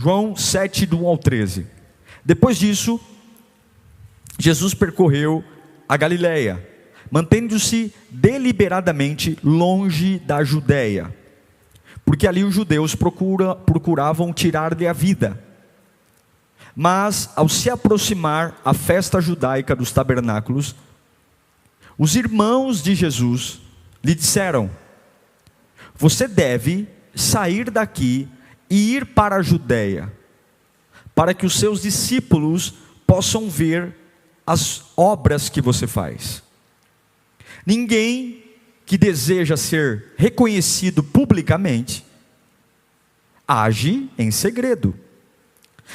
João 7, do 1 ao 13. Depois disso, Jesus percorreu a Galileia, mantendo-se deliberadamente longe da Judéia, porque ali os judeus procuravam tirar-lhe a vida. Mas ao se aproximar a festa judaica dos tabernáculos, os irmãos de Jesus lhe disseram: você deve sair daqui e ir para a Judéia, para que os seus discípulos possam ver as obras que você faz. Ninguém que deseja ser reconhecido publicamente age em segredo.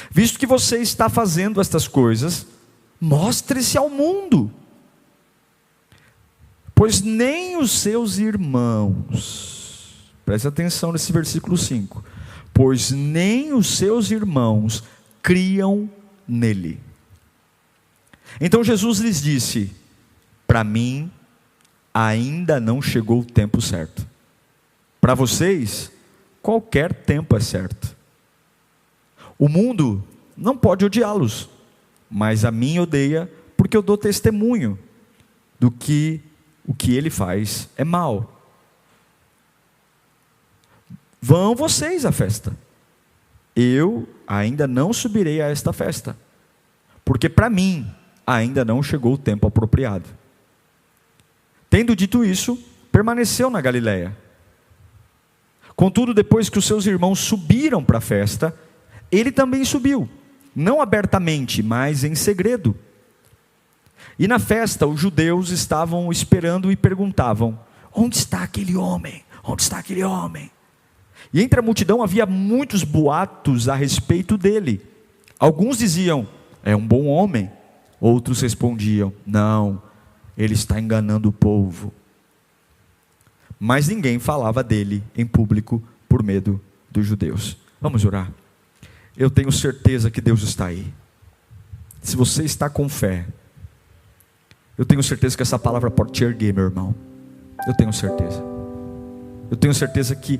Visto que você está fazendo estas coisas, mostre-se ao mundo, pois nem os seus irmãos, preste atenção nesse versículo 5, pois nem os seus irmãos criam nele. Então Jesus lhes disse: para mim ainda não chegou o tempo certo. Para vocês, qualquer tempo é certo. O mundo não pode odiá-los, mas a mim odeia, porque eu dou testemunho do que o que ele faz é mal. Vão vocês à festa. Eu ainda não subirei a esta festa, porque para mim ainda não chegou o tempo apropriado. Tendo dito isso, permaneceu na Galileia. Contudo, depois que os seus irmãos subiram para a festa, ele também subiu, não abertamente, mas em segredo. E na festa os judeus estavam esperando e perguntavam: onde está aquele homem? Onde está aquele homem? E entre a multidão havia muitos boatos a respeito dele. Alguns diziam: é um bom homem. Outros respondiam: não, ele está enganando o povo. Mas ninguém falava dele em público por medo dos judeus. Vamos orar. Eu tenho certeza que Deus está aí. Se você está com fé, eu tenho certeza que essa palavra pode te erguer, meu irmão. Eu tenho certeza. Eu tenho certeza que,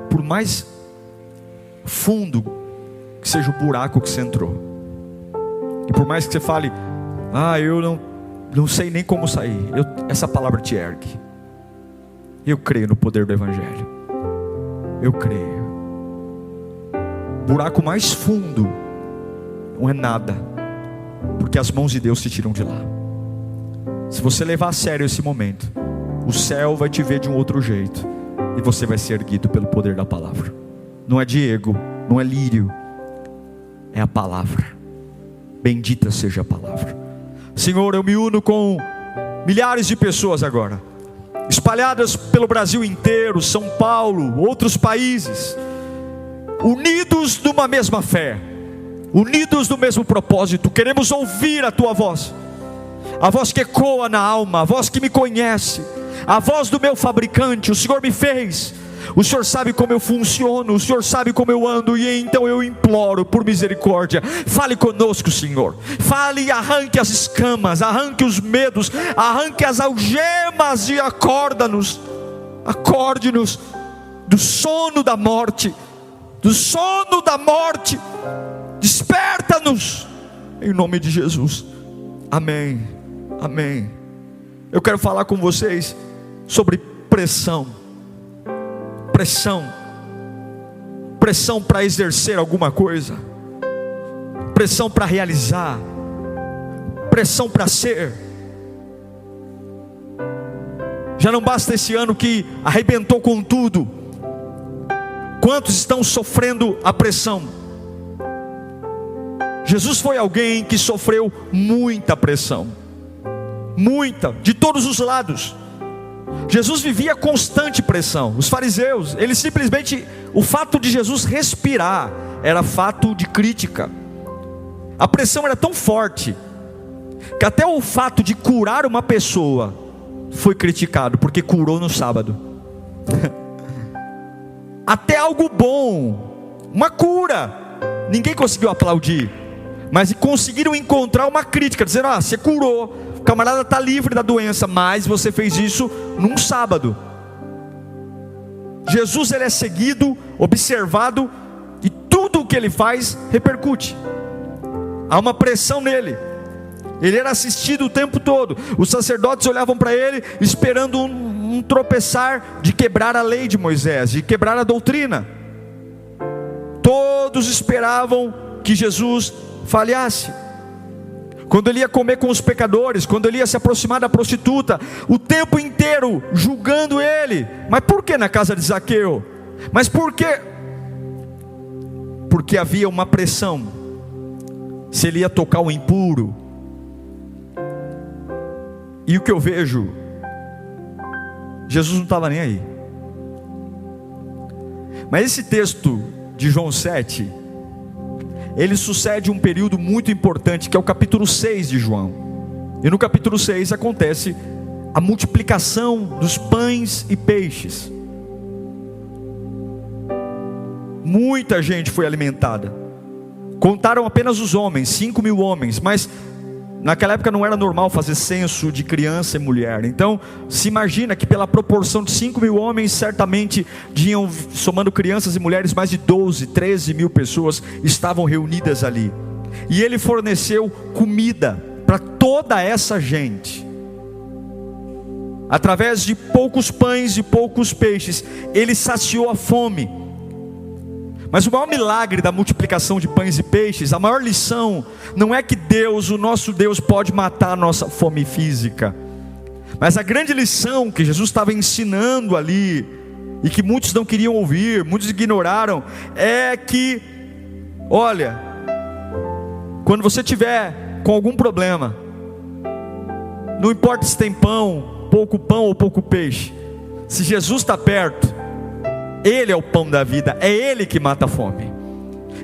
por mais fundo que seja o buraco que você entrou, e por mais que você fale: eu não sei nem como sair, essa palavra te ergue. Eu creio no poder do Evangelho. Eu creio. O buraco mais fundo não é nada, porque as mãos de Deus te tiram de lá. Se você levar a sério esse momento, o céu vai te ver de um outro jeito, e você vai ser erguido pelo poder da palavra. Não é Diego, não é Lírio, é a palavra. Bendita seja a palavra. Senhor, eu me uno com milhares de pessoas agora, espalhadas pelo Brasil inteiro, São Paulo, outros países, unidos numa mesma fé, unidos no mesmo propósito. Queremos ouvir a tua voz, a voz que ecoa na alma, a voz que me conhece, a voz do meu fabricante. O Senhor me fez, o Senhor sabe como eu funciono, o Senhor sabe como eu ando, e então eu imploro por misericórdia. Fale conosco, Senhor. Fale e arranque as escamas, arranque os medos, arranque as algemas e acorde-nos do sono da morte, desperta-nos, em nome de Jesus. Amém, amém. Eu quero falar com vocês sobre pressão para exercer alguma coisa, pressão para realizar, pressão para ser. Já não basta esse ano que arrebentou com tudo. Quantos estão sofrendo a pressão? Jesus foi alguém que sofreu muita pressão, muita, de todos os lados. Jesus vivia constante pressão. Os fariseus, eles simplesmente, o fato de Jesus respirar era fato de crítica. A pressão era tão forte que até o fato de curar uma pessoa foi criticado, porque curou no sábado. Até algo bom, uma cura, ninguém conseguiu aplaudir, mas conseguiram encontrar uma crítica, dizendo: você curou, o camarada está livre da doença, mas você fez isso num sábado. Jesus, ele é seguido, observado, e tudo tudo o que ele faz repercute. Há uma pressão nele. Ele era assistido o tempo todo. Os sacerdotes olhavam para ele esperando um tropeçar de quebrar a lei de Moisés, de quebrar a doutrina. Todos esperavam que Jesus falhasse. Quando ele ia comer com os pecadores, quando ele ia se aproximar da prostituta, o tempo inteiro julgando ele. Mas por que na casa de Zaqueu? Mas por quê? Porque havia uma pressão. Se ele ia tocar o impuro. E o que eu vejo, Jesus não estava nem aí. Mas esse texto de João 7, ele sucede um período muito importante, que é o capítulo 6 de João. E no capítulo 6 acontece a multiplicação dos pães e peixes. Muita gente foi alimentada. Contaram apenas os homens, 5.000 homens, mas naquela época não era normal fazer censo de criança e mulher. Então se imagina que pela proporção de 5.000 homens, certamente tinham, somando crianças e mulheres, mais de 12, 13 mil pessoas estavam reunidas ali. E ele forneceu comida para toda essa gente. Através de poucos pães e poucos peixes, ele saciou a fome. Mas o maior milagre da multiplicação de pães e peixes, a maior lição, não é que Deus, o nosso Deus, pode matar a nossa fome física. Mas a grande lição que Jesus estava ensinando ali, e que muitos não queriam ouvir, muitos ignoraram, é que, olha, quando você tiver com algum problema, não importa se tem pão ou pouco peixe, se Jesus está perto, Ele é o pão da vida, é Ele que mata a fome.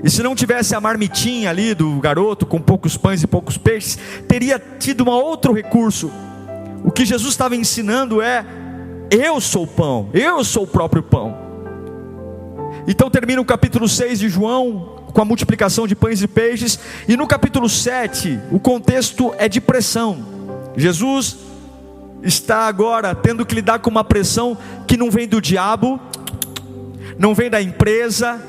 E se não tivesse a marmitinha ali do garoto com poucos pães e poucos peixes, teria tido um outro recurso. O que Jesus estava ensinando é: eu sou o pão, eu sou o próprio pão. Então termina o capítulo 6 de João com a multiplicação de pães e peixes. E no capítulo 7 o contexto é de pressão. Jesus está agora tendo que lidar com uma pressão que não vem do diabo, não vem da empresa.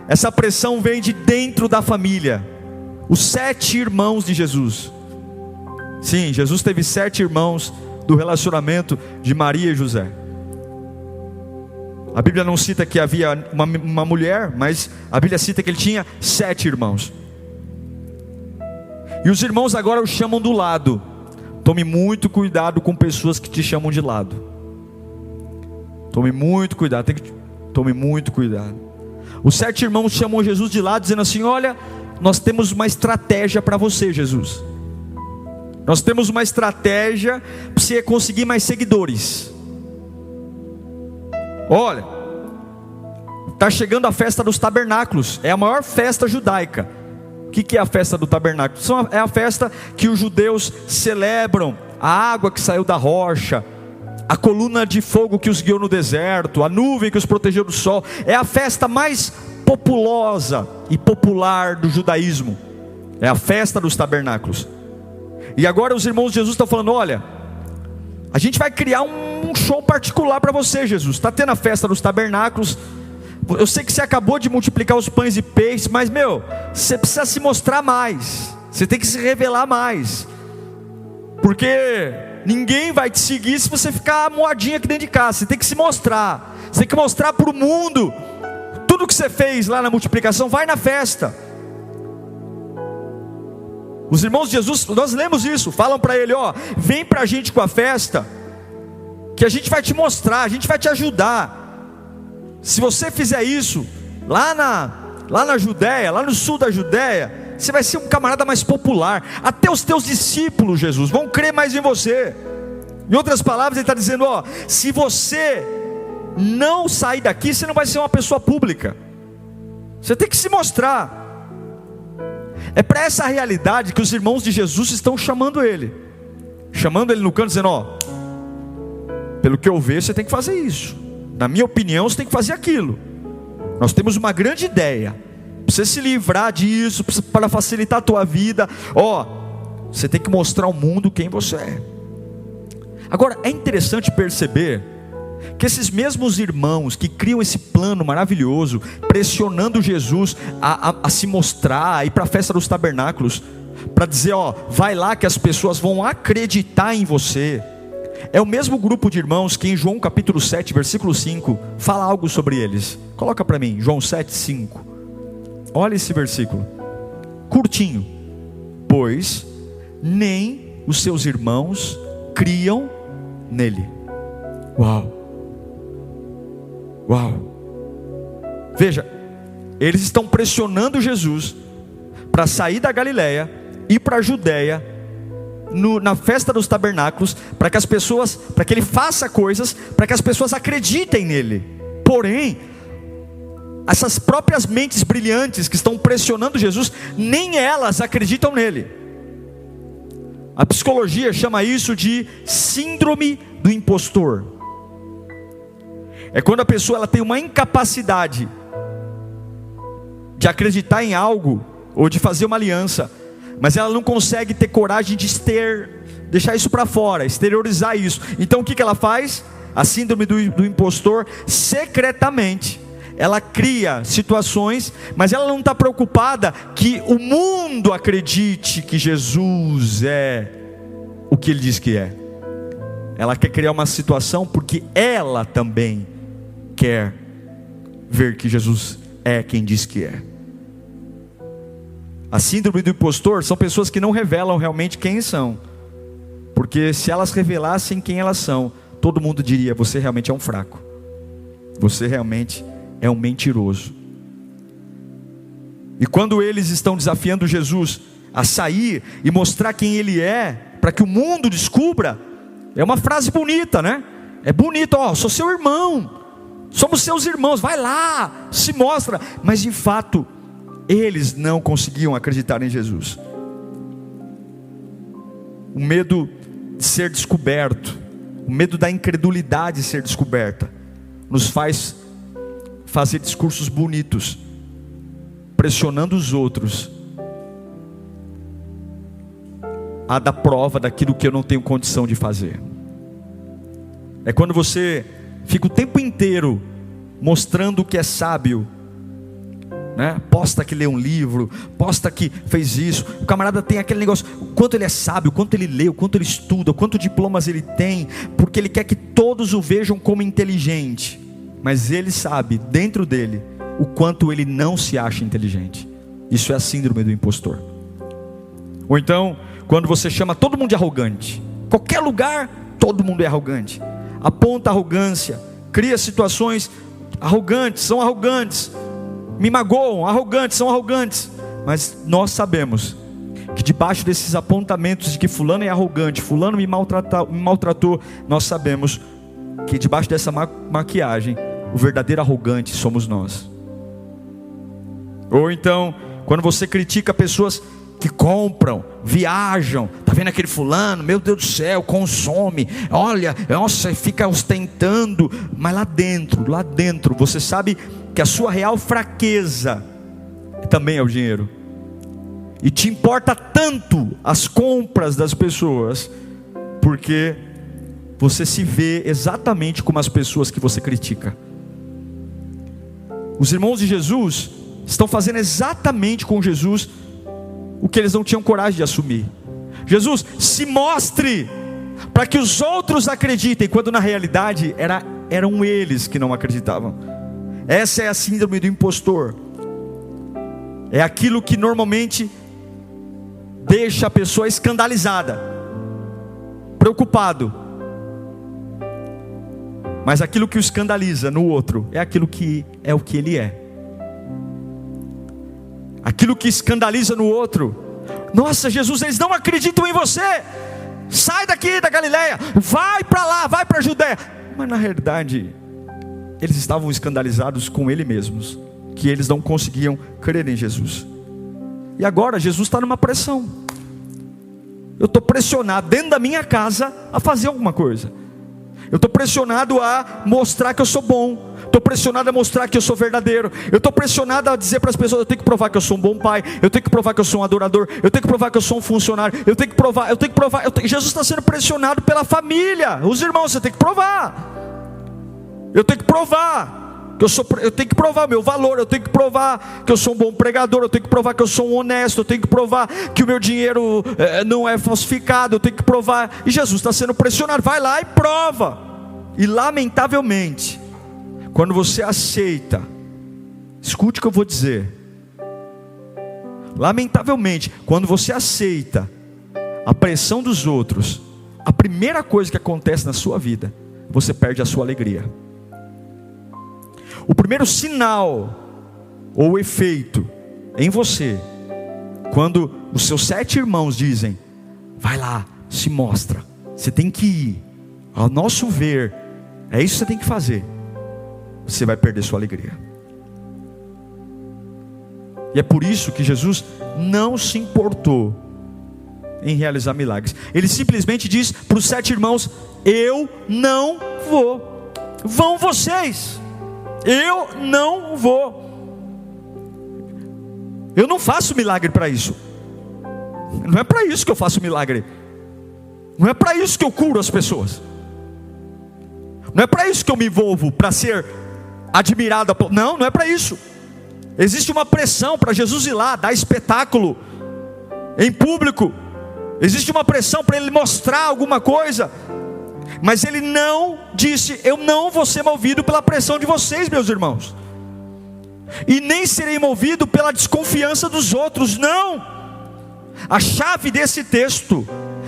Essa pressão vem de dentro da família. Os 7 irmãos de Jesus. Sim, Jesus teve 7 irmãos do relacionamento de Maria e José. A Bíblia não cita que havia uma mulher, mas a Bíblia cita que ele tinha 7 irmãos. E os irmãos agora o chamam do lado. Tome muito cuidado com pessoas que te chamam de lado. Tome muito cuidado, tome muito cuidado. Os 7 irmãos chamam Jesus de lado, dizendo assim: olha, nós temos uma estratégia para você, Jesus. Nós temos uma estratégia para você conseguir mais seguidores. Olha, está chegando a festa dos tabernáculos. É a maior festa judaica. O que é a festa do tabernáculo? É a festa que os judeus celebram a água que saiu da rocha, a coluna de fogo que os guiou no deserto, a nuvem que os protegeu do sol. É a festa mais populosa e popular do judaísmo. É a festa dos tabernáculos. E agora os irmãos de Jesus estão falando: olha, a gente vai criar um show particular para você, Jesus. Está tendo a festa dos tabernáculos. Eu sei que você acabou de multiplicar os pães e peixes, mas você precisa se mostrar mais. Você tem que se revelar mais. Porque ninguém vai te seguir se você ficar moadinha aqui dentro de casa. Você tem que se mostrar. Você tem que mostrar para o mundo tudo que você fez lá na multiplicação. Vai na festa. Os irmãos de Jesus, nós lemos isso, falam para ele: ó, vem para a gente com a festa, que a gente vai te mostrar, a gente vai te ajudar. Se você fizer isso lá na Judéia, lá no sul da Judéia, você vai ser um camarada mais popular. Até os teus discípulos, Jesus, vão crer mais em você. Em outras palavras, ele está dizendo: ó, se você não sair daqui, você não vai ser uma pessoa pública. Você tem que se mostrar. É para essa realidade que os irmãos de Jesus estão chamando ele no canto, dizendo: ó, pelo que eu vejo, você tem que fazer isso. Na minha opinião, você tem que fazer aquilo. Nós temos uma grande ideia para você se livrar disso, para facilitar a tua vida. Ó, você tem que mostrar ao mundo quem você é. Agora, é interessante perceber que esses mesmos irmãos que criam esse plano maravilhoso, pressionando Jesus a se mostrar, a ir para a festa dos tabernáculos, para dizer, ó, vai lá que as pessoas vão acreditar em você, é o mesmo grupo de irmãos que em João capítulo 7, versículo 5, fala algo sobre eles. Coloca para mim, João 7, 5. Olha esse versículo, curtinho. Pois nem os seus irmãos criam nele. Uau! Uau! Veja, eles estão pressionando Jesus para sair da Galileia, ir para a Judéia, na festa dos tabernáculos, para que ele faça coisas, para que as pessoas acreditem nele. Porém, essas próprias mentes brilhantes que estão pressionando Jesus, nem elas acreditam nele. A psicologia chama isso de síndrome do impostor. É quando a pessoa ela tem uma incapacidade de acreditar em algo, ou de fazer uma aliança, mas ela não consegue ter coragem de deixar isso para fora, exteriorizar isso. Então o que ela faz? A síndrome do impostor, secretamente, ela cria situações, mas ela não está preocupada que o mundo acredite que Jesus é o que ele diz que é. Ela quer criar uma situação porque ela também quer ver que Jesus é quem diz que é. A síndrome do impostor são pessoas que não revelam realmente quem são, porque se elas revelassem quem elas são, todo mundo diria, você realmente é um fraco, você realmente é um mentiroso. E quando eles estão desafiando Jesus a sair e mostrar quem ele é, para que o mundo descubra, é uma frase bonita, né? É bonito, ó, sou seu irmão, somos seus irmãos, vai lá, se mostra. Mas de fato, eles não conseguiam acreditar em Jesus. O medo de ser descoberto, o medo da incredulidade ser descoberta, nos faz fazer discursos bonitos, pressionando os outros a dar prova daquilo que eu não tenho condição de fazer. É quando você fica o tempo inteiro mostrando o que é sábio, né? Posta que lê um livro, posta que fez isso. O camarada tem aquele negócio, o quanto ele é sábio, o quanto ele lê, o quanto ele estuda, o quanto diplomas ele tem, porque ele quer que todos o vejam como inteligente. Mas ele sabe, dentro dele, o quanto ele não se acha inteligente. Isso é a síndrome do impostor. Ou então, quando você chama todo mundo de arrogante, qualquer lugar, todo mundo é arrogante, aponta arrogância, cria situações arrogantes, são arrogantes, me magoam, arrogantes, são arrogantes. Mas nós sabemos que debaixo desses apontamentos de que fulano é arrogante, fulano me maltratou, nós sabemos que debaixo dessa maquiagem, o verdadeiro arrogante somos nós. Ou então, quando você critica pessoas que compram, viajam, tá vendo aquele fulano, meu Deus do céu, consome, olha, nossa, fica ostentando, mas lá dentro, você sabe que a sua real fraqueza também é o dinheiro, e te importa tanto as compras das pessoas, porque você se vê exatamente como as pessoas que você critica. Os irmãos de Jesus estão fazendo exatamente com Jesus o que eles não tinham coragem de assumir. Jesus, se mostre para que os outros acreditem, quando na realidade eram eles que não acreditavam. Essa é a síndrome do impostor. É aquilo que normalmente deixa a pessoa escandalizada, preocupado. Mas aquilo que o escandaliza no outro é aquilo que é o que ele é. Aquilo que escandaliza no outro, nossa, Jesus, eles não acreditam em você, sai daqui da Galileia, vai para lá, vai para a Judéia. Mas na realidade, eles estavam escandalizados com eles mesmos, que eles não conseguiam crer em Jesus. E agora Jesus está numa pressão. Eu estou pressionado dentro da minha casa a fazer alguma coisa. Eu estou pressionado a mostrar que eu sou bom. Estou pressionado a mostrar que eu sou verdadeiro. Eu estou pressionado a dizer para as pessoas, eu tenho que provar que eu sou um bom pai, eu tenho que provar que eu sou um adorador, eu tenho que provar que eu sou um funcionário, eu tenho que provar. Jesus está sendo pressionado pela família. Os irmãos, você tem que provar. Eu tenho que provar eu tenho que provar meu valor, eu tenho que provar que eu sou um bom pregador, eu tenho que provar que eu sou um honesto, eu tenho que provar que o meu dinheiro não é falsificado, eu tenho que provar. E Jesus está sendo pressionado, vai lá e prova. E lamentavelmente, quando você aceita, escute o que eu vou dizer, lamentavelmente, quando você aceita a pressão dos outros, a primeira coisa que acontece na sua vida, você perde a sua alegria. O primeiro sinal ou efeito em você, quando os seus 7 irmãos dizem, vai lá, se mostra, você tem que ir, ao nosso ver, é isso que você tem que fazer, você vai perder sua alegria. E é por isso que Jesus não se importou em realizar milagres. Ele simplesmente diz para os 7 irmãos, eu não vou, vão vocês. Eu não vou. Eu não faço milagre para isso. Não é para isso que eu faço milagre. Não é para isso que eu curo as pessoas. Não é para isso que eu me envolvo, para ser admirado. Não, não é para isso. Existe uma pressão para Jesus ir lá, dar espetáculo em público. Existe uma pressão para ele mostrar alguma coisa. Mas ele não disse, eu não vou ser movido pela pressão de vocês, meus irmãos. E nem serei movido pela desconfiança dos outros, não. A chave desse texto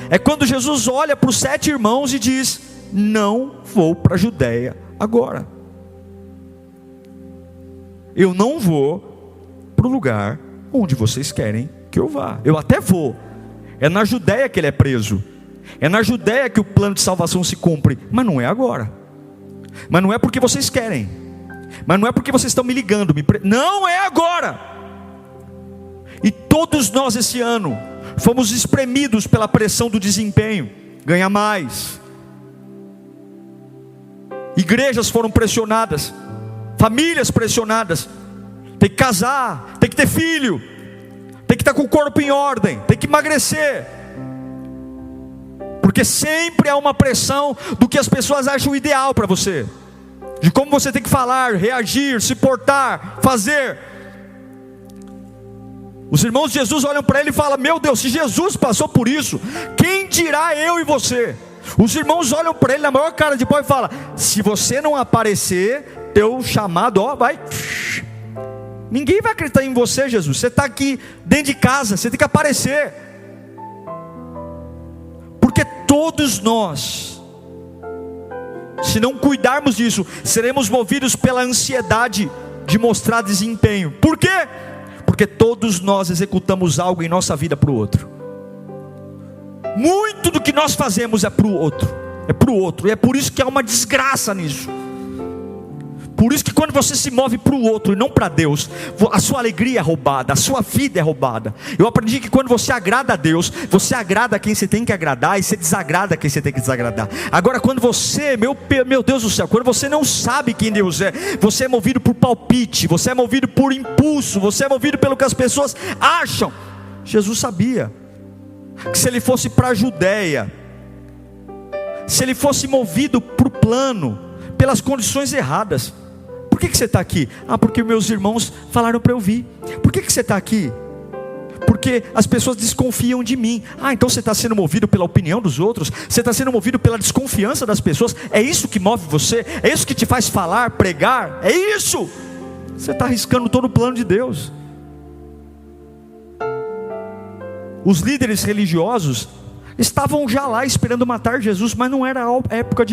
é quando Jesus olha para os 7 irmãos e diz, não vou para a Judéia agora. Eu não vou para o lugar onde vocês querem que eu vá. Eu até vou. É na Judéia que ele é preso. É na Judéia que o plano de salvação se cumpre. Mas não é agora. Mas não é porque vocês querem. Mas não é porque vocês estão me ligando. Não é agora. E todos nós esse ano fomos espremidos pela pressão do desempenho. Ganhar mais. Igrejas foram pressionadas. Famílias pressionadas. Tem que casar. Tem que ter filho. Tem que estar com o corpo em ordem. Tem que emagrecer. Porque sempre há uma pressão do que as pessoas acham ideal para você, de como você tem que falar, reagir, se portar, fazer. Os irmãos de Jesus olham para ele e falam, meu Deus, se Jesus passou por isso, quem dirá eu e você? Os irmãos olham para ele na maior cara de pau e falam, se você não aparecer, teu chamado, vai, ninguém vai acreditar em você, Jesus. Você está aqui dentro de casa, você tem que aparecer. Porque todos nós, se não cuidarmos disso, seremos movidos pela ansiedade de mostrar desempenho. Por quê? Porque todos nós executamos algo em nossa vida para o outro. Muito do que nós fazemos é para o outro. É para o outro. E é por isso que há uma desgraça nisso. Por isso que quando você se move para o outro e não para Deus, a sua alegria é roubada, a sua vida é roubada. Eu aprendi que quando você agrada a Deus, você agrada quem você tem que agradar e você desagrada quem você tem que desagradar. Agora quando você, meu Deus do céu, quando você não sabe quem Deus é, você é movido por palpite, você é movido por impulso, você é movido pelo que as pessoas acham. Jesus sabia que se ele fosse para a Judéia, se ele fosse movido para o plano, pelas condições erradas. Por que você está aqui? Porque meus irmãos falaram para eu vir. Por que você está aqui? Porque as pessoas desconfiam de mim. Então você está sendo movido pela opinião dos outros? Você está sendo movido pela desconfiança das pessoas? É isso que move você? É isso que te faz falar, pregar? É isso? Você está arriscando todo o plano de Deus. Os líderes religiosos estavam já lá esperando matar Jesus, mas não era a época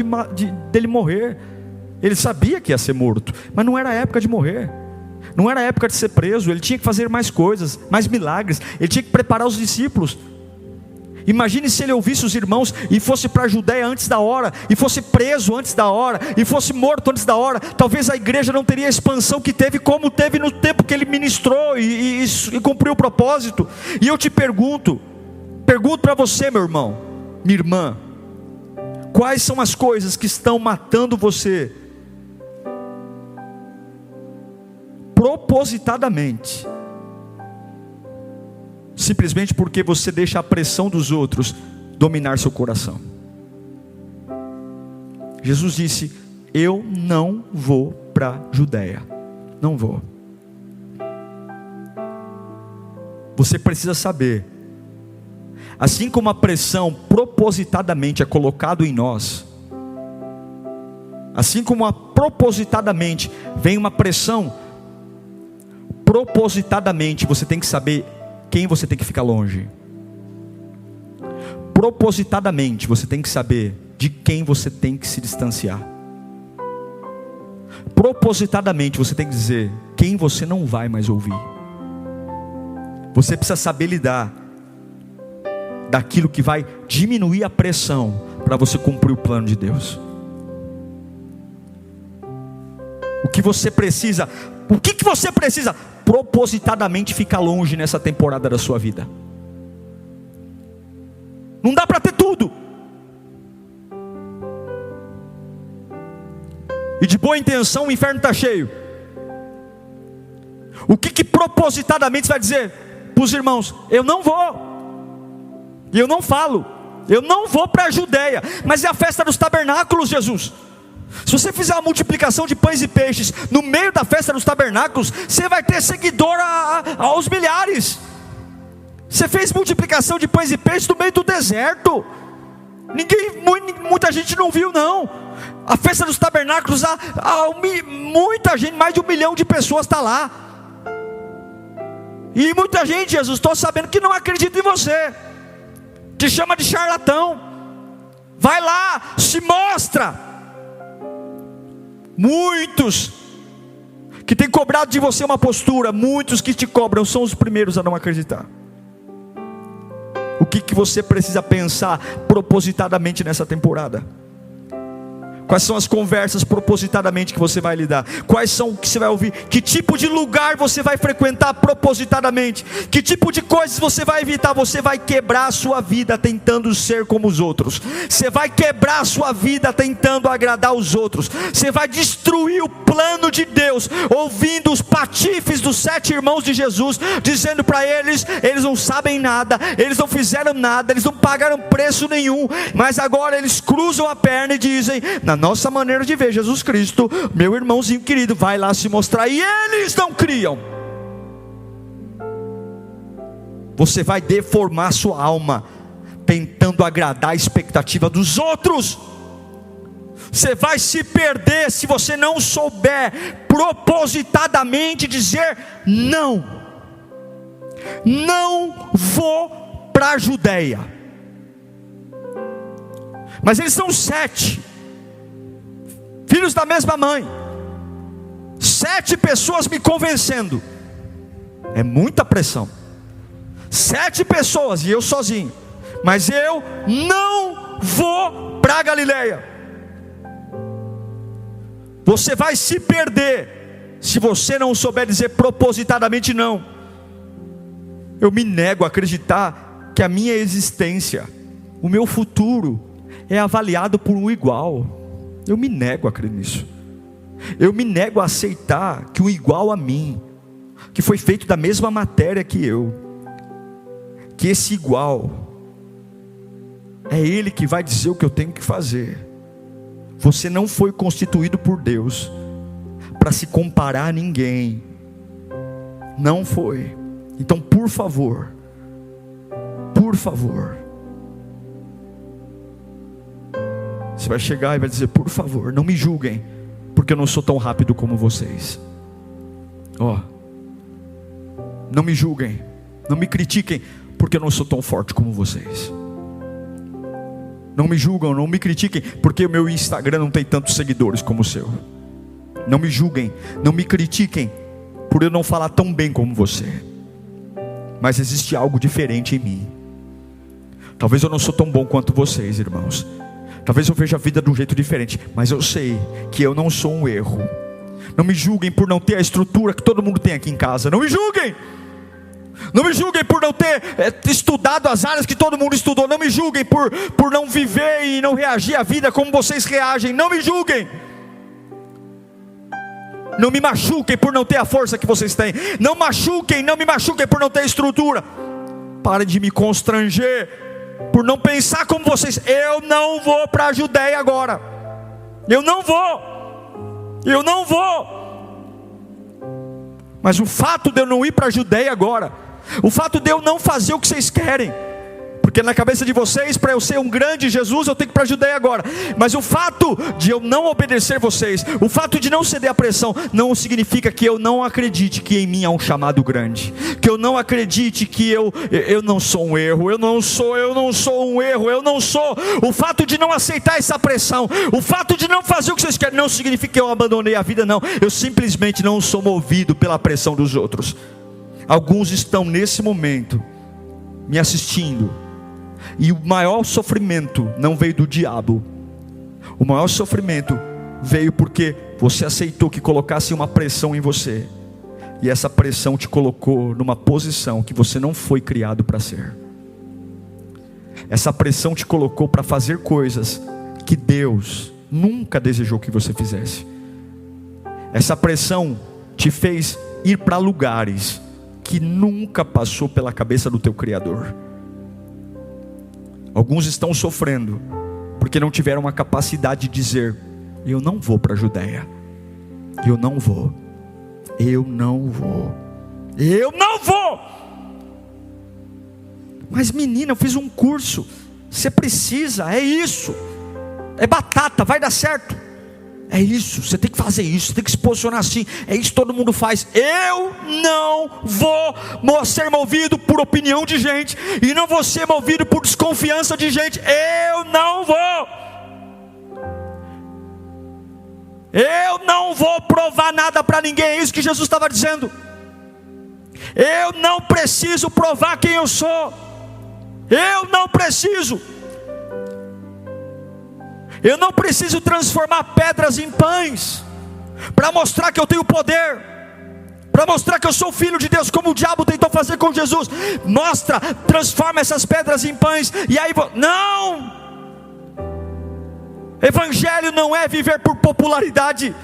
dele morrer. Ele sabia que ia ser morto, mas não era a época de morrer. Não era a época de ser preso. Ele tinha que fazer mais coisas, mais milagres. Ele tinha que preparar os discípulos. Imagine se ele ouvisse os irmãos e fosse para a Judéia antes da hora, e fosse preso antes da hora, e fosse morto antes da hora. Talvez a igreja não teria a expansão que teve, como teve no tempo que ele ministrou e cumpriu o propósito. E eu te pergunto para você, meu irmão, minha irmã, quais são as coisas que estão matando você propositadamente, simplesmente porque você deixa a pressão dos outros dominar seu coração? Jesus disse, eu não vou para a Judéia. Não vou. Você precisa saber, assim como a pressão propositadamente é colocada em nós, assim como propositadamente vem uma pressão, propositadamente você tem que saber quem você tem que ficar longe. Propositadamente você tem que saber de quem você tem que se distanciar. Propositadamente você tem que dizer quem você não vai mais ouvir. Você precisa saber lidar daquilo que vai diminuir a pressão para você cumprir o plano de Deus. O que você precisa propositadamente ficar longe nessa temporada da sua vida. Não dá para ter tudo. E de boa intenção o inferno está cheio. O que propositadamente você vai dizer para os irmãos? Eu não vou. E eu não falo. Eu não vou para a Judéia. Mas é a festa dos tabernáculos, Jesus. Se você fizer uma multiplicação de pães e peixes no meio da festa dos tabernáculos, você vai ter seguidor aos milhares. Você fez multiplicação de pães e peixes no meio do deserto. Muita gente não viu, não. A festa dos tabernáculos, muita gente, mais de 1 milhão de pessoas está lá. E muita gente, Jesus, estou sabendo que não acredita em você, te chama de charlatão. Vai lá, se mostra. Muitos que têm cobrado de você uma postura, muitos que te cobram são os primeiros a não acreditar. O que você precisa pensar propositadamente nessa temporada? Quais são as conversas propositadamente que você vai lidar? Quais são o que você vai ouvir? Que tipo de lugar você vai frequentar propositadamente? Que tipo de coisas você vai evitar? Você vai quebrar a sua vida tentando ser como os outros. Você vai quebrar a sua vida tentando agradar os outros. Você vai destruir o plano de Deus, ouvindo os patifes dos 7 irmãos de Jesus, dizendo para eles não sabem nada, eles não fizeram nada, eles não pagaram preço nenhum, mas agora eles cruzam a perna e dizem: na nossa maneira de ver Jesus Cristo, meu irmãozinho querido, vai lá se mostrar. E eles não criam. Você vai deformar sua alma tentando agradar a expectativa dos outros. Você vai se perder se você não souber propositadamente dizer não. Não vou para a Judéia. Mas eles são 7 filhos da mesma mãe, 7 pessoas me convencendo. É muita pressão. 7 pessoas e eu sozinho. Mas eu não vou para a Galileia. Você vai se perder se você não souber dizer propositadamente não. Eu me nego a acreditar que a minha existência, o meu futuro é avaliado por um igual. Eu me nego a crer nisso. Eu me nego a aceitar que o igual a mim, que foi feito da mesma matéria que eu, que esse igual é ele que vai dizer o que eu tenho que fazer. Você não foi constituído por Deus para se comparar a ninguém. Não foi. Então, por favor, você vai chegar e vai dizer: por favor, não me julguem, porque eu não sou tão rápido como vocês. Não me julguem, não me critiquem, porque eu não sou tão forte como vocês. Não me julgam, não me critiquem, porque o meu Instagram não tem tantos seguidores como o seu. Não me julguem, não me critiquem, por eu não falar tão bem como você. Mas existe algo diferente em mim. Talvez eu não sou tão bom quanto vocês, irmãos. Talvez eu veja a vida de um jeito diferente, mas eu sei que eu não sou um erro. Não me julguem por não ter a estrutura que todo mundo tem aqui em casa. Não me julguem. Não me julguem por não ter estudado as áreas que todo mundo estudou. Não me julguem por não viver e não reagir à vida como vocês reagem. Não me julguem. Não me machuquem por não ter a força que vocês têm. Não me machuquem por não ter estrutura. Parem de me constranger por não pensar como vocês. Eu não vou para a Judéia agora. Eu não vou. Eu não vou. Mas o fato de eu não ir para a Judeia agora, o fato de eu não fazer o que vocês querem, porque na cabeça de vocês, para eu ser um grande Jesus, eu tenho que ir para a Judeia agora. Mas o fato de eu não obedecer vocês, o fato de não ceder à pressão, não significa que eu não acredite que em mim há um chamado grande, que eu não acredite que eu não sou um erro, eu não sou um erro, eu não sou. O fato de não aceitar essa pressão, o fato de não fazer o que vocês querem, não significa que eu abandonei a vida, não. Eu simplesmente não sou movido pela pressão dos outros. Alguns estão nesse momento me assistindo, e o maior sofrimento não veio do diabo. O maior sofrimento veio porque você aceitou que colocasse uma pressão em você, e essa pressão te colocou numa posição que você não foi criado para ser. Essa pressão te colocou para fazer coisas que Deus nunca desejou que você fizesse. Essa pressão te fez ir para lugares que nunca passou pela cabeça do teu Criador. Alguns estão sofrendo porque não tiveram a capacidade de dizer: eu não vou para a Judeia, eu não vou, eu não vou, eu não vou. Mas menina, eu fiz um curso, você precisa, é isso, é batata, vai dar certo. É isso, você tem que fazer isso, você tem que se posicionar assim, é isso que todo mundo faz. Eu não vou ser movido por opinião de gente, e não vou ser movido por desconfiança de gente. Eu não vou. Eu não vou provar nada para ninguém. É isso que Jesus estava dizendo. Eu não preciso provar quem eu sou. Eu não preciso. Eu não preciso transformar pedras em pães para mostrar que eu tenho poder, para mostrar que eu sou filho de Deus, como o diabo tentou fazer com Jesus. Mostra, transforma essas pedras em pães, e aí não. Evangelho não é viver por popularidade.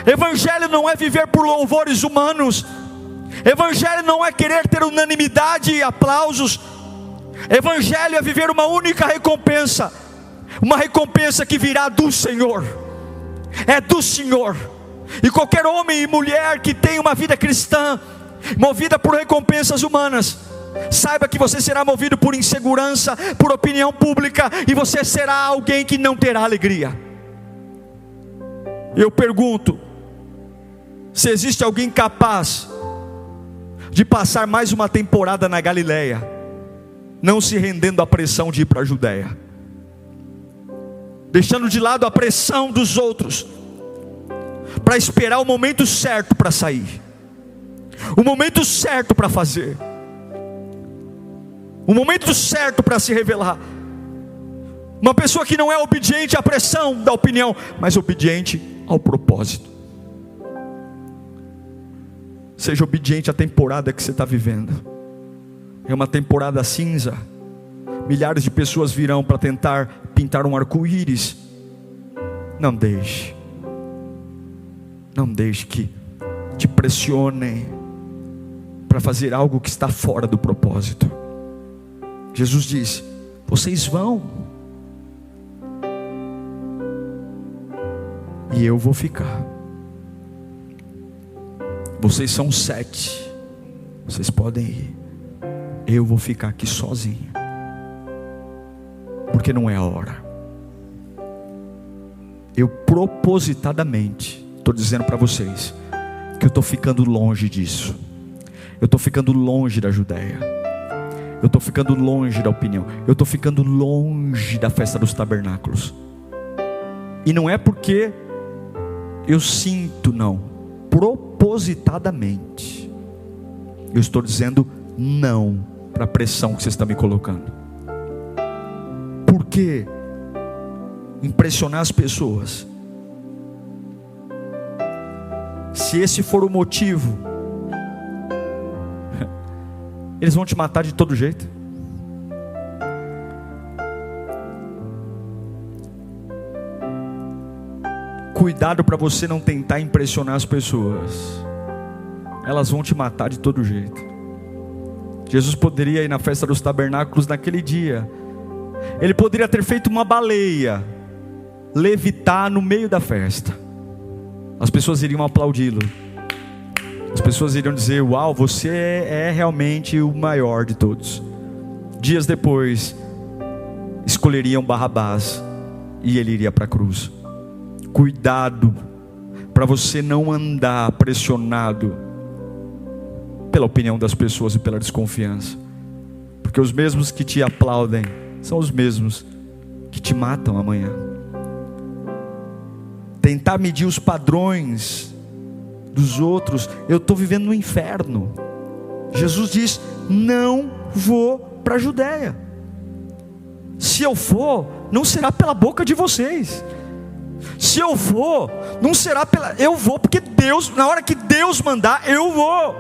Evangelho não é viver por louvores humanos. Evangelho não é querer ter unanimidade e aplausos. Evangelho é viver uma única recompensa, uma recompensa que virá do Senhor, é do Senhor. E qualquer homem e mulher que tem uma vida cristã movida por recompensas humanas, saiba que você será movido por insegurança, por opinião pública, e você será alguém que não terá alegria. Eu pergunto, se existe alguém capaz de passar mais uma temporada na Galileia, não se rendendo à pressão de ir para a Judeia, deixando de lado a pressão dos outros, para esperar o momento certo para sair, o momento certo para fazer, o momento certo para se revelar. Uma pessoa que não é obediente à pressão da opinião, mas obediente ao propósito. Seja obediente à temporada que você está vivendo. É uma temporada cinza. Milhares de pessoas virão para tentar pintar um arco-íris. Não deixe que te pressionem para fazer algo que está fora do propósito. Jesus disse: vocês vão, e eu vou ficar. Vocês são 7, vocês podem ir, eu vou ficar aqui sozinho, porque não é a hora. Eu propositadamente estou dizendo para vocês que eu estou ficando longe disso. Eu estou ficando longe da Judeia. Eu estou ficando longe da opinião. Eu estou ficando longe da festa dos tabernáculos. E não é porque eu sinto, não. Propositadamente eu estou dizendo não para a pressão que você está me colocando. Por que impressionar as pessoas, se esse for o motivo? Eles vão te matar de todo jeito. Cuidado para você não tentar impressionar as pessoas. Elas vão te matar de todo jeito. Jesus poderia ir na festa dos tabernáculos naquele dia. Ele poderia ter feito uma baleia levitar no meio da festa. as pessoas iriam aplaudi-lo. As pessoas iriam dizer: uau, você é realmente o maior de todos. Dias depois, escolheriam Barrabás e ele iria para a cruz. Cuidado para você não andar pressionado pela opinião das pessoas e pela desconfiança, porque os mesmos que te aplaudem são os mesmos que te matam amanhã. Tentar medir os padrões dos outros, eu estou vivendo no inferno. Jesus diz: não vou para a Judéia. Se eu for, não será pela boca de vocês. Se eu for, não será pela... Eu vou porque Deus, na hora que Deus mandar, eu vou.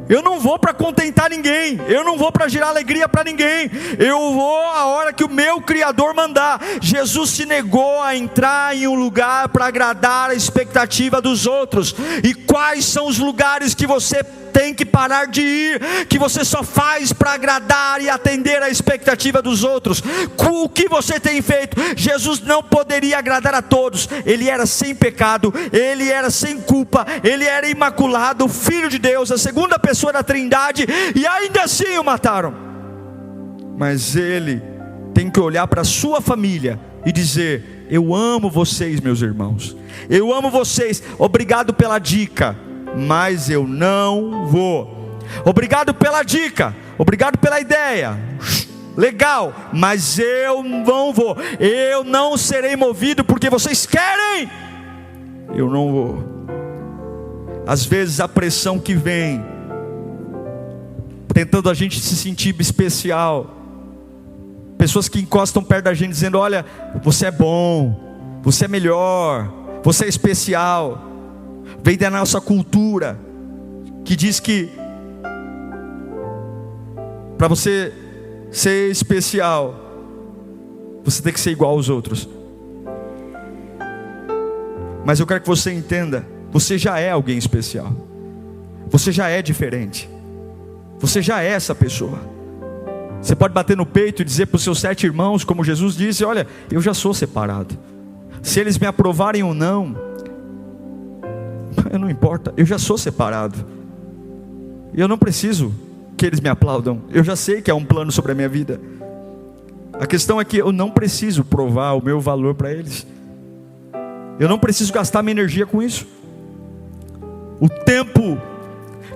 Eu não vou para contentar ninguém, eu não vou para gerar alegria para ninguém, eu vou a hora que o meu Criador mandar. Jesus se negou a entrar em um lugar para agradar a expectativa dos outros. E quais são os lugares que você tem que parar de ir, que você só faz para agradar e atender a expectativa dos outros? O que você tem feito? Jesus não poderia agradar a todos. Ele era sem pecado, ele era sem culpa, ele era imaculado, Filho de Deus, a segunda pessoa da Trindade, e ainda assim o mataram. Mas ele tem que olhar para a sua família e dizer: eu amo vocês, meus irmãos, eu amo vocês, obrigado pela dica, mas eu não vou. Obrigado pela dica, obrigado pela ideia, legal, mas eu não vou. Eu não serei movido porque vocês querem, eu não vou. Às vezes a pressão que vem tentando a gente se sentir especial, pessoas que encostam perto da gente dizendo: olha, você é bom, você é melhor, você é especial. Vem da nossa cultura que diz que para você ser especial, você tem que ser igual aos outros. Mas eu quero que você entenda: você já é alguém especial, você já é diferente, você já é essa pessoa. Você pode bater no peito e dizer para os seus 7 irmãos, como Jesus disse: olha, eu já sou separado. Se eles me aprovarem ou não, não importa, eu já sou separado. Eu não preciso que eles me aplaudam, eu já sei que há um plano sobre a minha vida. A questão é que eu não preciso provar o meu valor para eles. Eu não preciso gastar minha energia com isso. O tempo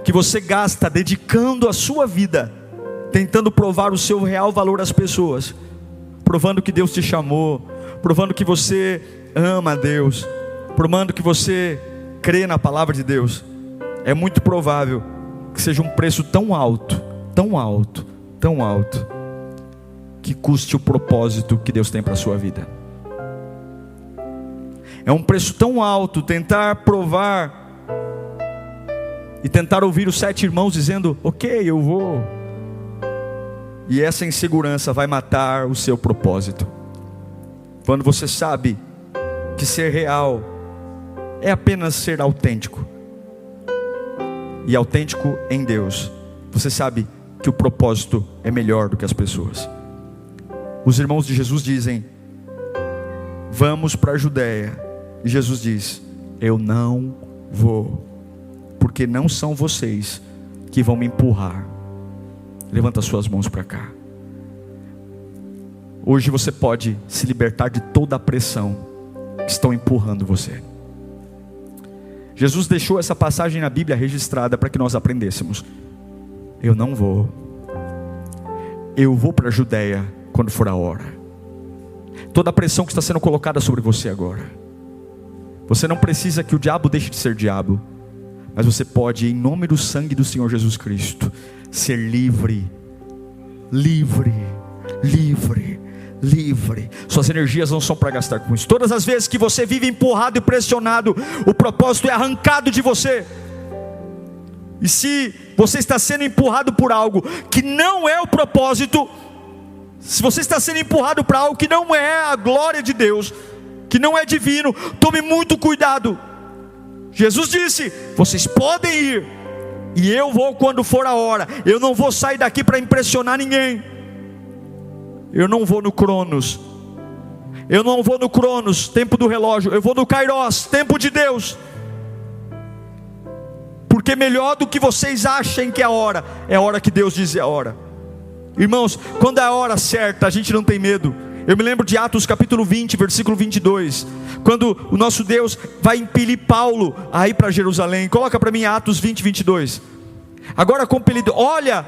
que você gasta dedicando a sua vida, tentando provar o seu real valor às pessoas, provando que Deus te chamou, provando que você ama a Deus, provando que você crê na palavra de Deus, é muito provável que seja um preço tão alto, tão alto, tão alto, que custe o propósito que Deus tem para a sua vida. É um preço tão alto tentar provar e tentar ouvir os 7 irmãos dizendo: ok, eu vou. E essa insegurança vai matar o seu propósito. Quando você sabe que ser real é apenas ser autêntico, e autêntico em Deus, você sabe que o propósito é melhor do que as pessoas. Os irmãos de Jesus dizem: vamos para a Judéia. E Jesus diz: eu não vou, porque não são vocês que vão me empurrar. Levanta suas mãos para cá. Hoje você pode se libertar de toda a pressão que estão empurrando você. Jesus deixou essa passagem na Bíblia registrada para que nós aprendêssemos: eu não vou. Eu vou para a Judéia quando for a hora. Toda a pressão que está sendo colocada sobre você agora, você não precisa que o diabo deixe de ser diabo, mas você pode, em nome do sangue do Senhor Jesus Cristo, ser livre, livre, livre, livre. Suas energias não são para gastar com isso. Todas as vezes que você vive empurrado e pressionado, o propósito é arrancado de você. E se você está sendo empurrado por algo que não é o propósito, se você está sendo empurrado para algo que não é a glória de Deus, que não é divino, tome muito cuidado. Jesus disse: vocês podem ir, e eu vou quando for a hora. Eu não vou sair daqui para impressionar ninguém. Eu não vou no Cronos. Eu não vou no Cronos, tempo do relógio, eu vou no Kairos, tempo de Deus. Porque melhor do que vocês achem que é a hora que Deus diz é a hora. Irmãos, quando é a hora certa, a gente não tem medo. Eu me lembro de Atos capítulo 20, versículo 22, quando o nosso Deus vai impelir Paulo a ir para Jerusalém. Coloca para mim Atos 20, 22. Agora compelido, olha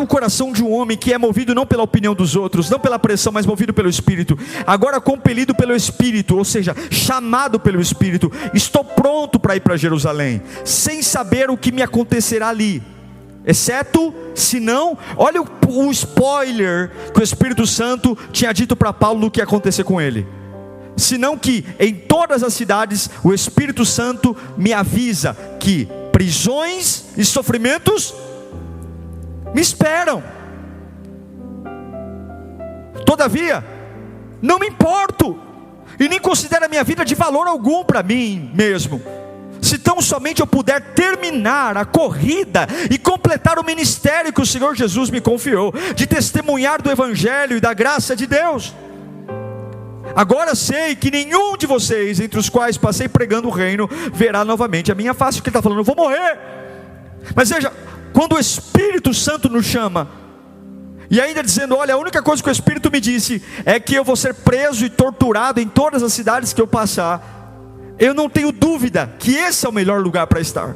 o coração de um homem que é movido não pela opinião dos outros, não pela pressão, mas movido pelo Espírito. Agora compelido pelo Espírito, ou seja, chamado pelo Espírito, estou pronto para ir para Jerusalém, sem saber o que me acontecerá ali, exceto, se não, olha o spoiler que o Espírito Santo tinha dito para Paulo do que ia acontecer com ele. Senão que em todas as cidades o Espírito Santo me avisa que prisões e sofrimentos me esperam. Todavia, não me importo, e nem considero a minha vida de valor algum para mim mesmo, se tão somente eu puder terminar a corrida e completar o ministério que o Senhor Jesus me confiou, de testemunhar do Evangelho e da graça de Deus. Agora sei que nenhum de vocês, entre os quais passei pregando o reino, verá novamente a minha face. O que ele está falando? Eu vou morrer. Mas veja, quando o Espírito Santo nos chama, e ainda dizendo, olha, a única coisa que o Espírito me disse é que eu vou ser preso e torturado em todas as cidades que eu passar, eu não tenho dúvida que esse é o melhor lugar para estar.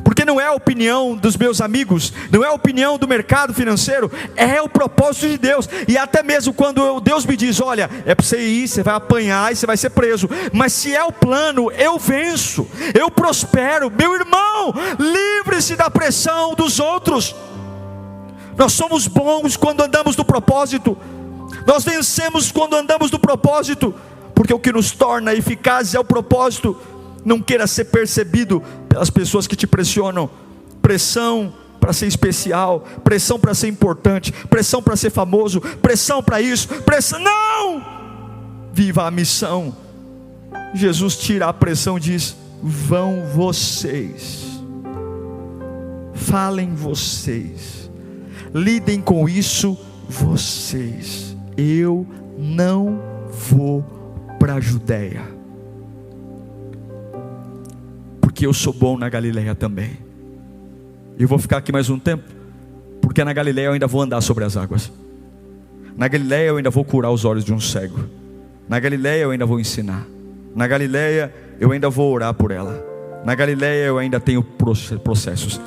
Porque não é a opinião dos meus amigos, não é a opinião do mercado financeiro, é o propósito de Deus. E até mesmo quando Deus me diz, olha, é para você ir, você vai apanhar e você vai ser preso, mas se é o plano, eu venço, eu prospero. Meu irmão, livre-se da pressão dos outros. Nós somos bons quando andamos no propósito, nós vencemos quando andamos no propósito, porque o que nos torna eficazes é o propósito. Não queira ser percebido pelas pessoas que te pressionam. Pressão para ser especial, pressão para ser importante, pressão para ser famoso, pressão para isso, pressão, não! Viva a missão. Jesus tira a pressão e diz, vão vocês, falem vocês, lidem com isso vocês. Eu não vou para a Judéia, porque eu sou bom na Galileia também. Eu vou ficar aqui mais um tempo, porque na Galileia eu ainda vou andar sobre as águas. Na Galileia eu ainda vou curar os olhos de um cego. Na Galileia eu ainda vou ensinar. Na Galileia eu ainda vou orar por ela. Na Galileia eu ainda tenho processos.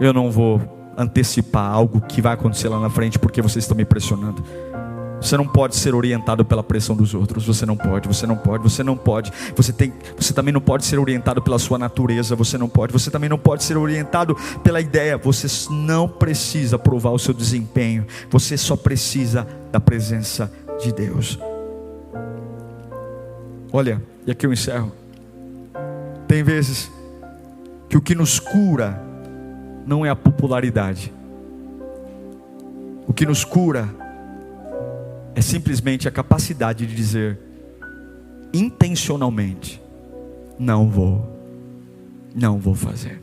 Eu não vou antecipar algo que vai acontecer lá na frente, porque vocês estão me pressionando. Você não pode ser orientado pela pressão dos outros. Você não pode. Você também não pode ser orientado pela sua natureza. Você não pode. Você também não pode ser orientado pela ideia. Você não precisa provar o seu desempenho. Você só precisa da presença de Deus. Olha, e aqui eu encerro. Tem vezes que o que nos cura não é a popularidade. O que nos cura é simplesmente a capacidade de dizer intencionalmente, não vou fazer.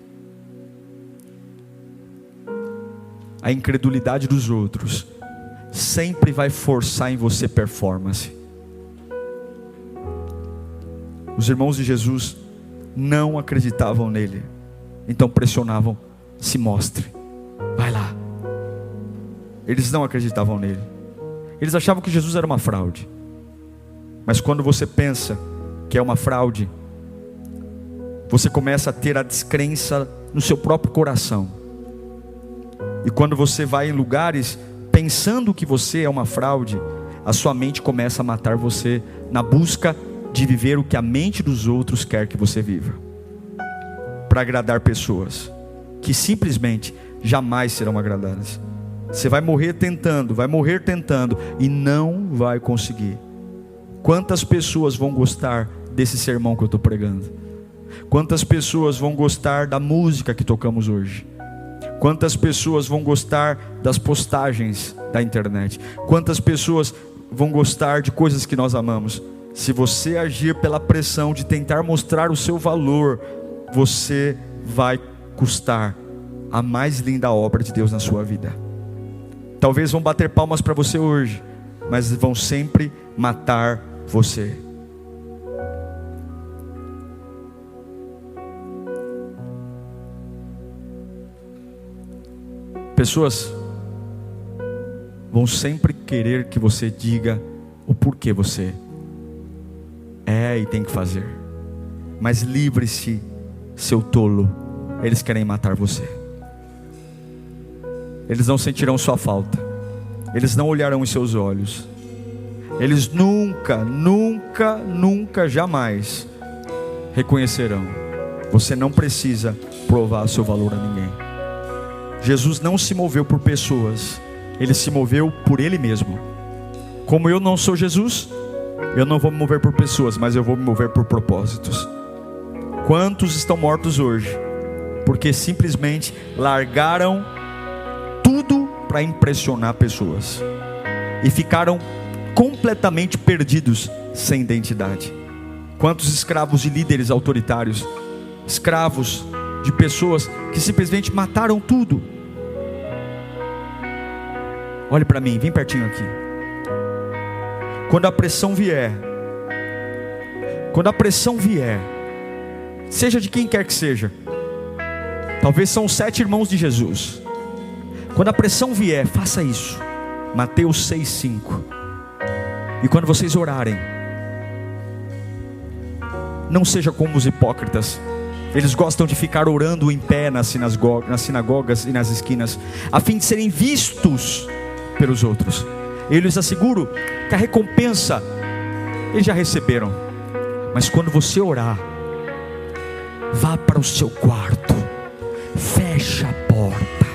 A incredulidade dos outros sempre vai forçar em você performance. Os irmãos de Jesus não acreditavam nele, então pressionavam, se mostre, vai lá. Eles não acreditavam nele. Eles achavam que Jesus era uma fraude. Mas quando você pensa que é uma fraude, você começa a ter a descrença no seu próprio coração. E quando você vai em lugares pensando que você é uma fraude, a sua mente começa a matar você na busca de viver o que a mente dos outros quer que você viva, para agradar pessoas que simplesmente jamais serão agradadas. Você vai morrer tentando e não vai conseguir. Quantas pessoas vão gostar desse sermão que eu estou pregando? Quantas pessoas vão gostar da música que tocamos hoje? Quantas pessoas vão gostar das postagens da internet? Quantas pessoas vão gostar de coisas que nós amamos? Se você agir pela pressão de tentar mostrar o seu valor, você vai custar a mais linda obra de Deus na sua vida. Talvez vão bater palmas para você hoje, mas vão sempre matar você. Pessoas vão sempre querer que você diga o porquê você é e tem que fazer. Mas livre-se, seu tolo. Eles querem matar você. Eles não sentirão sua falta. Eles não olharão em seus olhos. Eles nunca, nunca, nunca, jamais reconhecerão. Você não precisa provar seu valor a ninguém. Jesus não se moveu por pessoas, Ele se moveu por Ele mesmo. Como eu não sou Jesus, eu não vou me mover por pessoas, mas eu vou me mover por propósitos. Quantos estão mortos hoje porque simplesmente largaram tudo para impressionar pessoas e ficaram completamente perdidos, sem identidade? Quantos escravos de líderes autoritários, escravos de pessoas que simplesmente mataram tudo? Olhe para mim, vem pertinho aqui. Quando a pressão vier, seja de quem quer que seja, talvez são os 7 irmãos de Jesus. Quando a pressão vier, faça isso. Mateus 6,5. E quando vocês orarem, não seja como os hipócritas. Eles gostam de ficar orando em pé nas sinagogas e nas esquinas, a fim de serem vistos pelos outros. Eu lhes asseguro que a recompensa eles já receberam. Mas quando você orar, vá para o seu quarto, feche a porta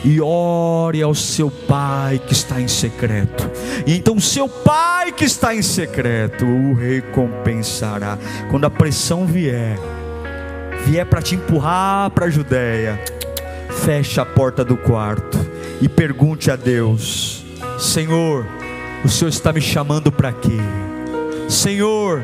e ore ao seu Pai que está em secreto, e então seu Pai que está em secreto o recompensará. Quando a pressão vier para te empurrar para a Judéia, feche a porta do quarto e pergunte a Deus: Senhor, o Senhor está me chamando para quê? Senhor,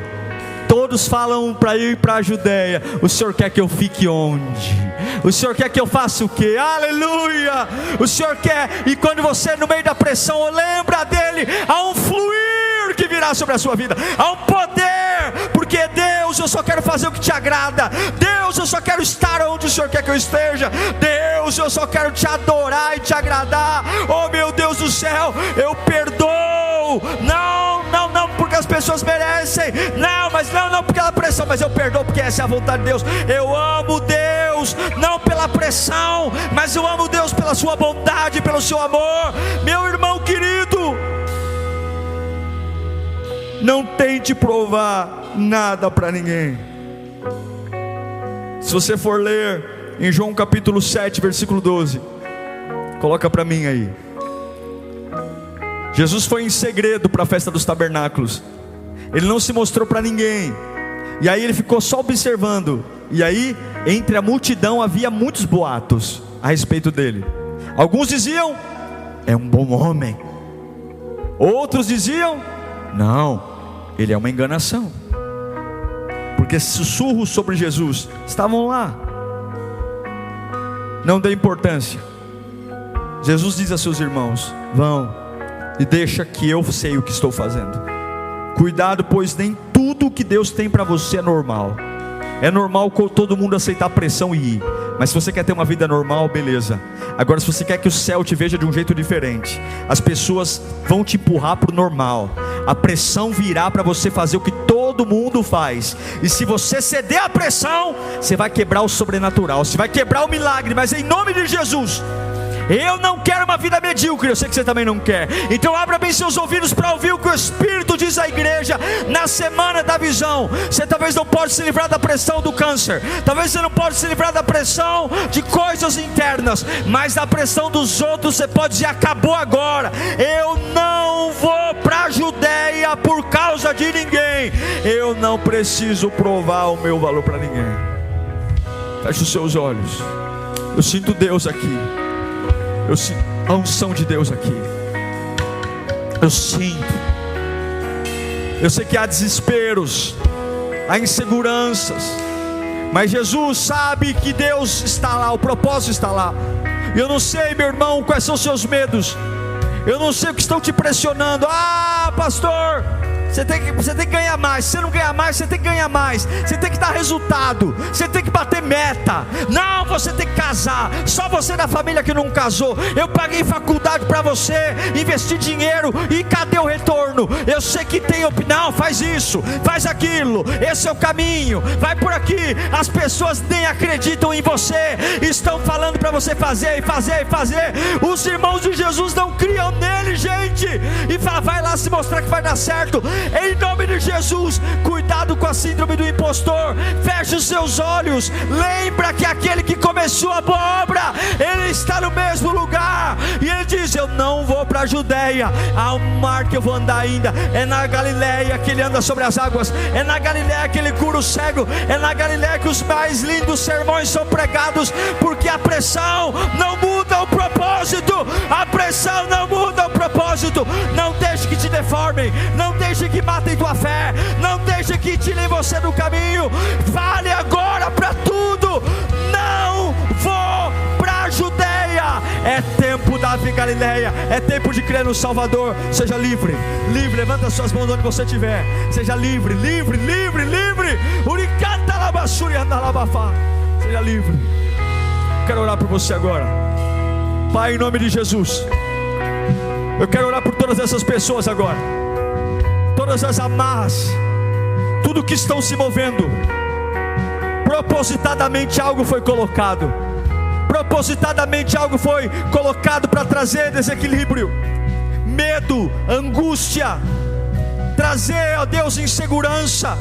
todos falam para ir para a Judéia, o Senhor quer que eu fique onde? O Senhor quer que eu faça o quê? Aleluia! O Senhor quer, e quando você no meio da pressão lembra dele, há um fluir que virá sobre a sua vida, há um poder, porque Deus, eu só quero fazer o que te agrada. Deus, eu só quero estar onde o Senhor quer que eu esteja. Deus, eu só quero te adorar e te agradar. Oh meu Deus do céu, eu perdoo. Não porque as pessoas merecem, não porque ela pressão, mas eu perdoo porque essa é a vontade de Deus. Eu amo Deus, não pela pressão, mas eu amo Deus pela sua bondade, pelo seu amor. Meu irmão querido, não tente provar nada para ninguém. Se você for ler em João capítulo 7, versículo 12, coloca para mim aí. Jesus foi em segredo para a festa dos tabernáculos. Ele não se mostrou para ninguém. E aí ele ficou só observando. E aí, entre a multidão havia muitos boatos a respeito dele. Alguns diziam: é um bom homem. Outros diziam: não, ele é uma enganação. Porque sussurros sobre Jesus estavam lá. Não dê importância. Jesus diz a seus irmãos: vão e deixa que eu sei o que estou fazendo. Cuidado, pois nem tudo que Deus tem para você é normal. É normal todo mundo aceitar pressão e ir. Mas se você quer ter uma vida normal, beleza. Agora, se você quer que o céu te veja de um jeito diferente, as pessoas vão te empurrar para o normal. A pressão virá para você fazer o que todo mundo faz. E se você ceder à pressão, você vai quebrar o sobrenatural, você vai quebrar o milagre. Mas em nome de Jesus, eu não quero uma vida medíocre, eu sei que você também não quer. Então abra bem seus ouvidos para ouvir o que o Espírito diz à igreja na semana da visão. Você talvez não pode se livrar da pressão do câncer, talvez você não pode se livrar da pressão de coisas internas, mas da pressão dos outros você pode dizer: acabou agora. Eu não vou para a Judéia por causa de ninguém. Eu não preciso provar o meu valor para ninguém. Feche os seus olhos. Eu sinto Deus aqui. Eu sinto a unção de Deus aqui. Eu sinto. Eu sei que há desesperos, há inseguranças, mas Jesus sabe que Deus está lá, o propósito está lá. Eu não sei, meu irmão, quais são os seus medos. Eu não sei o que estão te pressionando. Ah, pastor, você tem que ganhar mais. Se você não ganhar mais, você tem que ganhar mais. Você tem que dar resultado. Você tem que bater meta. Não, você tem que casar. Só você da família que não casou. Eu paguei faculdade para você, investi dinheiro, e cadê o retorno? Eu sei que tem opinião. Faz isso, faz aquilo. Esse é o caminho. Vai por aqui. As pessoas nem acreditam em você. Estão falando para você fazer e fazer e fazer. Os irmãos de Jesus não criam nele, gente. E fala, vai lá se mostrar que vai dar certo. Em nome de Jesus, cuidado com a síndrome do impostor. Feche os seus olhos. Lembra que aquele que começou a boa obra, ele está no mesmo lugar. E ele diz, eu não vou para a Judeia. Há um mar que eu vou andar ainda. É na Galileia que ele anda sobre as águas. É na Galileia que ele cura o cego. É na Galileia que os mais lindos sermões são pregados. Porque a pressão não muda o propósito. A pressão não muda o propósito. Não deixe que te deformem. Não deixe que matem tua fé. Não deixe que tirem você do caminho. Fale agora para tudo. Não vou para a Judeia. É tempo da Galileia. É tempo de crer no Salvador. Seja livre. Livre. Levanta suas mãos onde você estiver. Seja livre. Livre. Livre. Livre. Uricanta labassuri andalabafá. Seja livre. Quero orar por você agora. Pai, em nome de Jesus, eu quero orar por todas essas pessoas agora. Todas as amarras, tudo que estão se movendo, propositadamente algo foi colocado. Propositadamente algo foi colocado para trazer desequilíbrio, medo, angústia, trazer, ó Deus, insegurança.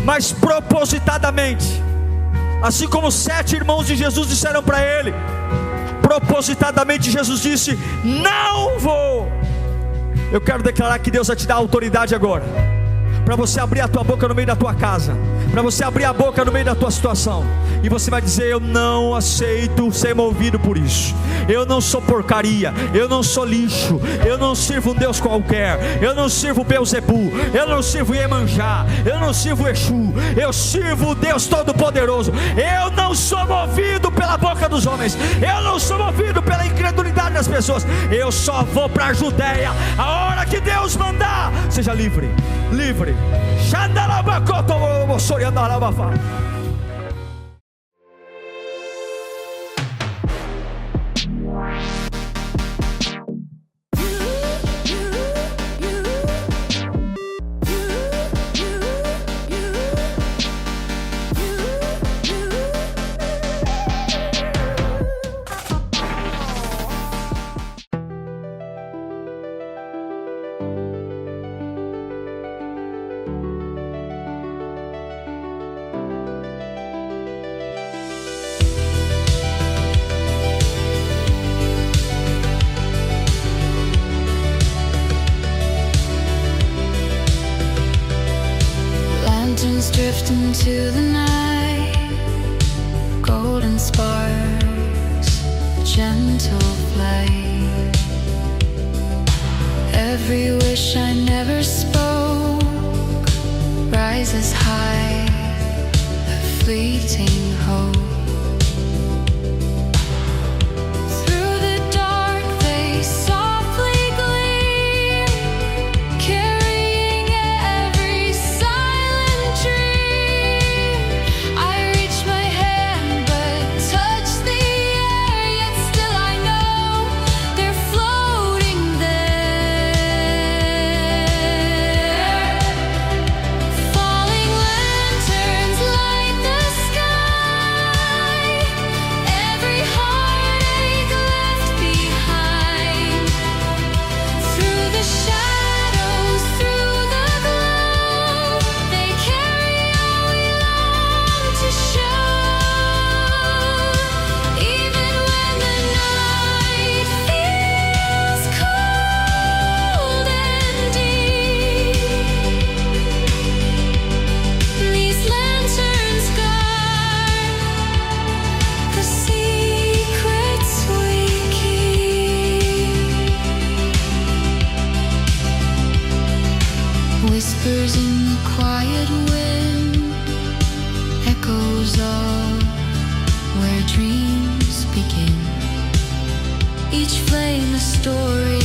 Mas propositadamente, assim como os 7 irmãos de Jesus disseram para ele, propositadamente Jesus disse, não vou. Eu quero declarar que Deus vai te dar autoridade agora, para você abrir a tua boca no meio da tua casa, para você abrir a boca no meio da tua situação, e você vai dizer, eu não aceito ser movido por isso. Eu não sou porcaria, eu não sou lixo, eu não sirvo um Deus qualquer, eu não sirvo Beelzebu, eu não sirvo Iemanjá, eu não sirvo Exu, eu sirvo o Deus Todo-Poderoso. Eu não sou movido pela boca dos homens, eu não sou movido pela incredulidade das pessoas. Eu só vou para a Judeia a hora que Deus mandar. Seja livre, livre. Drift into the night, golden sparks, gentle flight. Every wish I never spoke rises high, a fleeting hope. Whispers in the quiet wind, echoes of where dreams begin. Each flame a story